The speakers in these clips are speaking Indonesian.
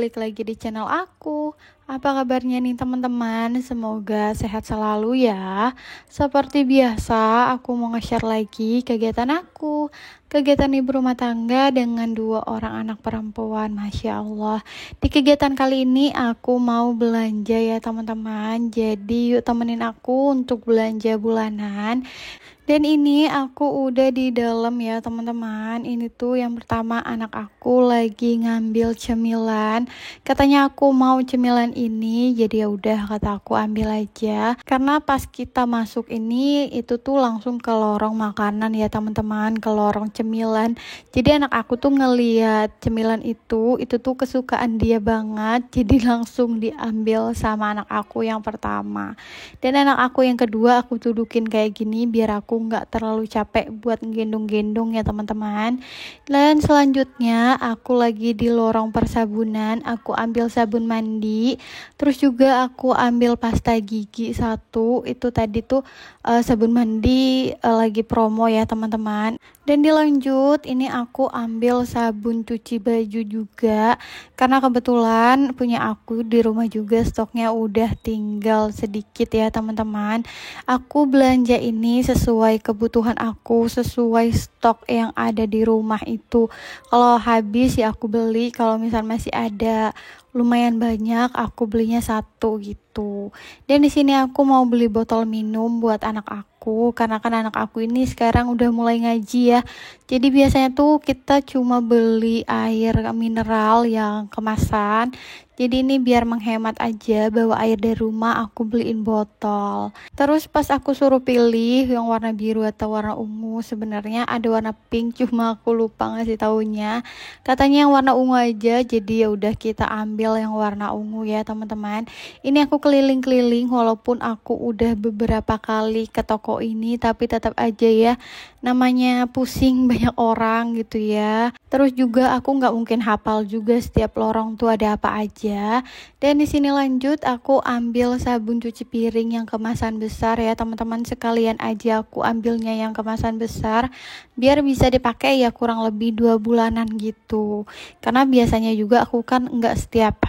balik lagi di channel aku. Apa kabarnya nih teman-teman? Semoga sehat selalu ya. Seperti biasa, aku mau nge-share lagi kegiatan aku. Kegiatan ibu rumah tangga dengan 2 orang anak perempuan, Masya Allah. Di kegiatan kali ini aku mau belanja ya teman-teman. Jadi yuk temenin aku untuk belanja bulanan. Dan ini aku udah di dalam ya teman-teman. Ini tuh yang pertama anak aku lagi ngambil cemilan. Katanya aku mau cemilan ini, jadi ya udah kata aku ambil aja. Karena pas kita masuk ini itu tuh langsung ke lorong makanan ya teman-teman, ke lorong cemilan. Jadi anak aku tuh ngeliat cemilan itu tuh kesukaan dia banget. Jadi langsung diambil sama anak aku yang pertama. Dan anak aku yang kedua aku dudukin kayak gini biar aku nggak terlalu capek buat gendong-gendong ya teman-teman. Dan selanjutnya aku lagi di lorong persabunan, aku ambil sabun mandi, terus juga aku ambil pasta gigi satu. Itu tadi tuh sabun mandi lagi promo ya teman-teman. Dan dilanjut ini aku ambil sabun cuci baju juga, karena kebetulan punya aku di rumah juga stoknya udah tinggal sedikit ya teman-teman. Aku belanja ini sesuai kebutuhan aku, sesuai stok yang ada di rumah itu. Kalau habis ya aku beli, kalau misal masih ada lumayan banyak aku belinya satu gitu. Dan di sini aku mau beli botol minum buat anak aku, karena kan anak aku ini sekarang udah mulai ngaji ya. Jadi biasanya tuh kita cuma beli air mineral yang kemasan. Jadi ini biar menghemat aja, bawa air dari rumah aku beliin botol. Terus pas aku suruh pilih yang warna biru atau warna ungu, sebenarnya ada warna pink cuma aku lupa ngasih taunya. Katanya yang warna ungu aja, jadi ya udah kita ambil yang warna ungu ya teman-teman. Ini aku keliling-keliling walaupun aku udah beberapa kali ke toko ini, tapi tetap aja ya namanya pusing banyak orang gitu ya. Terus juga aku nggak mungkin hafal juga setiap lorong tuh ada apa aja. Dan di sini lanjut aku ambil sabun cuci piring yang kemasan besar ya teman-teman, sekalian aja aku ambilnya yang kemasan besar biar bisa dipakai ya kurang lebih 2 bulanan gitu. Karena biasanya juga aku kan nggak setiap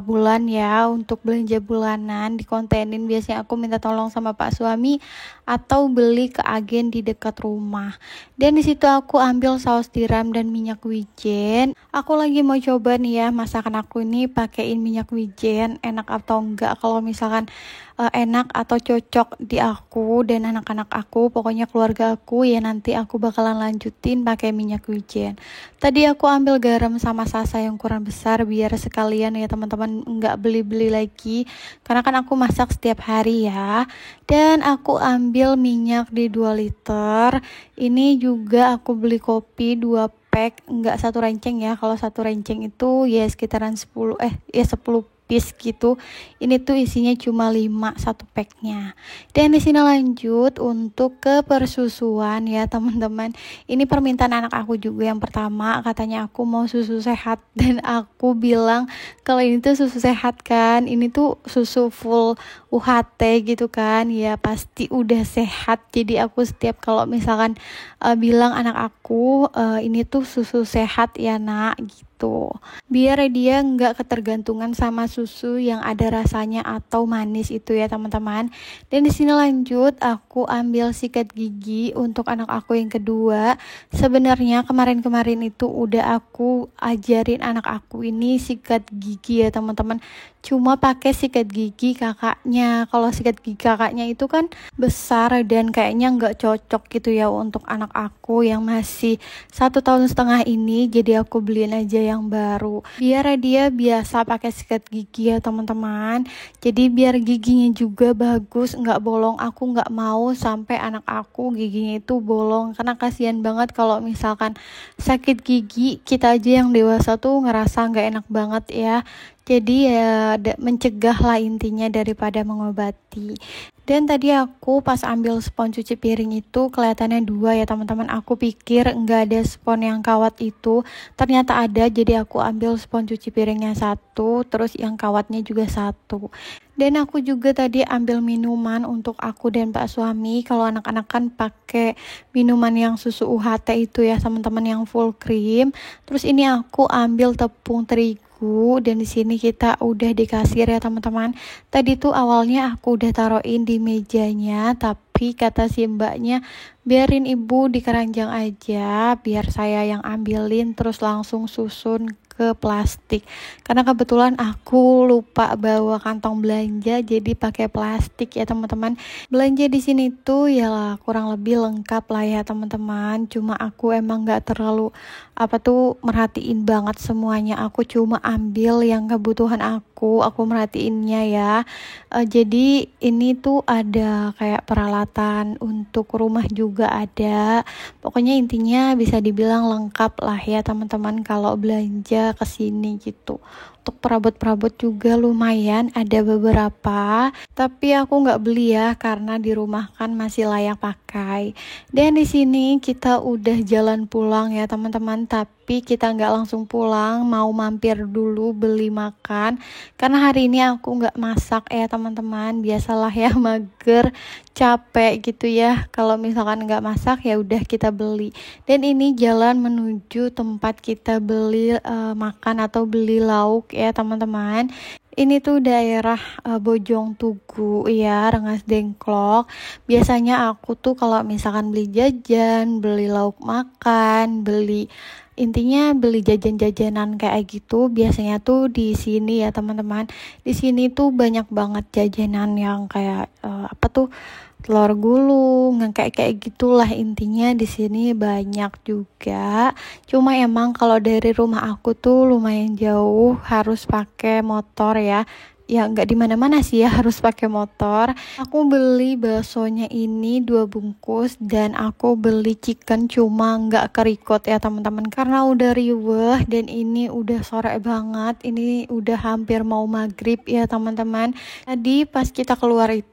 bulan ya untuk belanja bulanan dikontenin, biasanya aku minta tolong sama Pak suami atau beli ke agen di dekat rumah. Dan di situ aku ambil saus tiram dan minyak wijen. Aku lagi mau coba nih ya masakan aku ini pakein minyak wijen enak atau enggak. Kalau misalkan enak atau cocok di aku dan anak-anak aku, pokoknya keluarga aku ya, nanti aku bakalan lanjutin pakai minyak wijen. Tadi aku ambil garam sama sasa yang kurang besar biar sekalian ya teman-teman enggak beli-beli lagi, karena kan aku masak setiap hari ya. Dan aku ambil minyak di 2 liter. Ini juga aku beli kopi 2 pack, enggak satu renceng ya. Kalau satu renceng itu ya sekitaran 10 piece gitu. Ini tuh isinya cuma 5 satu packnya. Dan di sini lanjut untuk ke persusuan ya teman-teman. Ini permintaan anak aku juga yang pertama, katanya aku mau susu sehat dan aku bilang kalau ini tuh susu sehat kan, ini tuh susu full UHT gitu kan, ya pasti udah sehat. Jadi aku setiap kalau misalkan bilang anak aku ini tuh susu sehat ya nak gitu, biar dia nggak ketergantungan sama susu yang ada rasanya atau manis itu ya teman-teman. Dan di sini lanjut aku ambil sikat gigi untuk anak aku yang kedua. Sebenarnya kemarin-kemarin itu udah aku ajarin anak aku ini sikat gigi ya teman-teman, cuma pakai sikat gigi kakaknya. Kalau sikat gigi kakaknya itu kan besar dan kayaknya nggak cocok gitu ya untuk anak aku yang masih 1,5 tahun ini, jadi aku beliin aja yang baru biar dia biasa pakai sikat gigi ya teman-teman. Jadi biar giginya juga bagus, nggak bolong. Aku nggak mau sampai anak aku giginya itu bolong, karena kasihan banget kalau misalkan sakit gigi. Kita aja yang dewasa tuh ngerasa nggak enak banget ya. Jadi ya mencegah lah intinya daripada mengobati. Dan tadi aku pas ambil spons cuci piring itu kelihatannya 2 ya teman-teman. Aku pikir nggak ada spons yang kawat itu, ternyata ada. Jadi aku ambil spons cuci piringnya 1, terus yang kawatnya juga 1. Dan aku juga tadi ambil minuman untuk aku dan Pak suami. Kalau anak-anak kan pakai minuman yang susu UHT itu ya teman-teman, yang full cream. Terus ini aku ambil tepung terigu Tugu, dan di sini kita udah di kasir ya teman-teman. Tadi tuh awalnya aku udah taruhin di mejanya, tapi kata si mbaknya biarin ibu di keranjang aja, biar saya yang ambilin terus langsung susun ke plastik. Karena kebetulan aku lupa bawa kantong belanja, jadi pakai plastik ya teman-teman. Belanja di sini tuh ya kurang lebih lengkap lah ya teman-teman. Cuma aku emang nggak terlalu merhatiin banget semuanya. Aku cuma ambil yang kebutuhan aku merhatiinnya ya. Jadi ini tuh ada kayak peralatan untuk rumah juga ada. Pokoknya intinya bisa dibilang lengkap lah ya teman-teman kalau belanja ke sini gitu. Untuk perabot-perabot juga lumayan ada beberapa, tapi aku nggak beli ya karena di rumah kan masih layak pakai. Dan di sini kita udah jalan pulang ya teman-teman, tapi kita nggak langsung pulang, mau mampir dulu beli makan karena hari ini aku nggak masak ya teman-teman. Biasalah ya mager, capek gitu ya. Kalau misalkan nggak masak ya udah kita beli. Dan ini jalan menuju tempat kita beli makan atau beli lauk ya teman-teman. Ini tuh daerah Bojong Tugu ya, Rengas Dengklok. Biasanya aku tuh kalau misalkan beli jajan, beli lauk makan, intinya beli jajan-jajanan kayak gitu, biasanya tuh di sini ya teman-teman. Di sini tuh banyak banget jajanan yang kayak telur gulung, yang kayak gitulah. Intinya di sini banyak juga. Cuma emang kalau dari rumah aku tuh lumayan jauh, harus pakai motor ya. Ya nggak di mana-mana sih ya harus pakai motor. Aku beli baksonya ini 2 bungkus dan aku beli chicken cuma nggak kerikot ya teman-teman karena udah riweh dan ini udah sore banget. Ini udah hampir mau maghrib ya teman-teman. Tadi pas kita keluar itu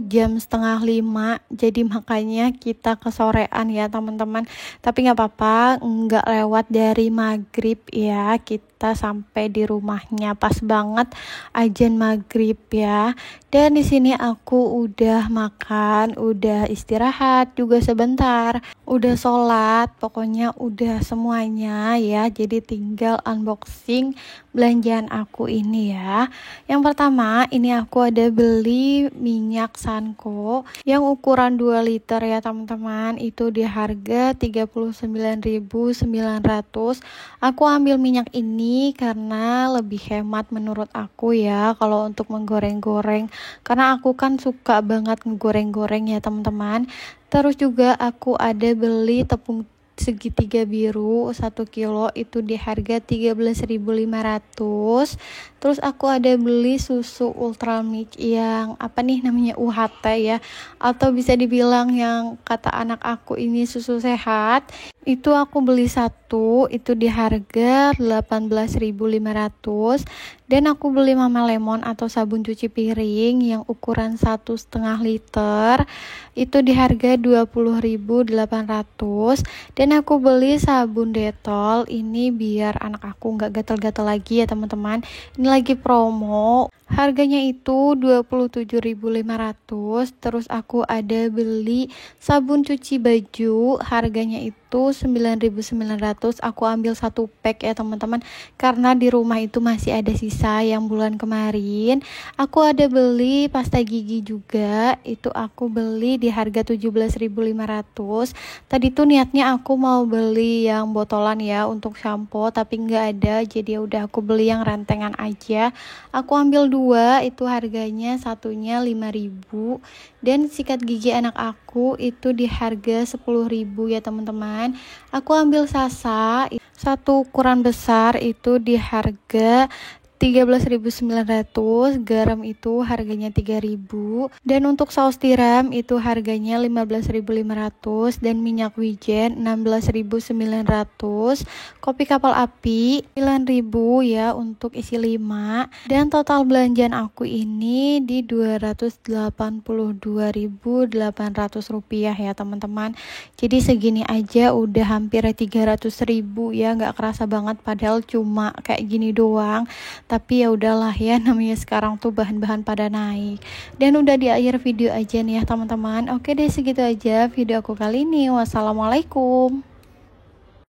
jam 4:30, jadi makanya kita kesorean ya teman-teman. Tapi nggak apa-apa, nggak lewat dari maghrib ya, kita sampai di rumahnya pas banget ajan maghrib ya. Dan di sini aku udah makan, udah istirahat juga sebentar, udah sholat, pokoknya udah semuanya ya. Jadi tinggal unboxing belanjaan aku ini ya. Yang pertama ini aku ada beli minyak Sanko yang ukuran 2 liter ya teman-teman. Itu di harga 39.900. Aku ambil minyak ini karena lebih hemat menurut aku ya kalau untuk menggoreng-goreng, karena aku kan suka banget ngegoreng-goreng ya teman-teman. Terus juga aku ada beli tepung segitiga biru 1 kilo, itu di harga 13.500. Terus aku ada beli susu Ultramilk yang namanya UHT ya, atau bisa dibilang yang kata anak aku ini susu sehat. Itu aku beli satu, itu di harga 18.500. Dan aku beli Mama Lemon atau sabun cuci piring yang ukuran 1,5 liter, itu di harga 20.800. Dan aku beli sabun Detol ini biar anak aku nggak gatal-gatal lagi ya teman-teman. Ini lagi promo, harganya itu 27.500. Terus aku ada beli sabun cuci baju, harganya itu 9.900. Aku ambil 1 pack ya teman-teman karena di rumah itu masih ada sisa yang bulan kemarin. Aku ada beli pasta gigi juga, itu aku beli di harga 17.500. Tadi tuh niatnya aku mau beli yang botolan ya untuk shampoo, tapi nggak ada, jadi udah aku beli yang rentengan aja. Aku ambil 2, itu harganya satunya 5.000. Dan sikat gigi anak aku itu di harga 10.000 ya teman-teman. Aku ambil Sasa satu ukuran besar, itu di harga 13.900. Garam itu harganya 3.000. Dan untuk saus tiram itu harganya 15.500. Dan minyak wijen 16.900. Kopi kapal api 9.000 ya untuk isi 5. Dan total belanjaan aku ini di 282.800 rupiah ya teman-teman. Jadi segini aja udah hampir 300.000 ya, nggak kerasa banget padahal cuma kayak gini doang. Tapi ya udahlah ya, namanya sekarang tuh bahan-bahan pada naik. Dan udah di akhir video aja nih ya teman-teman. Oke deh, segitu aja video aku kali ini. Wassalamualaikum.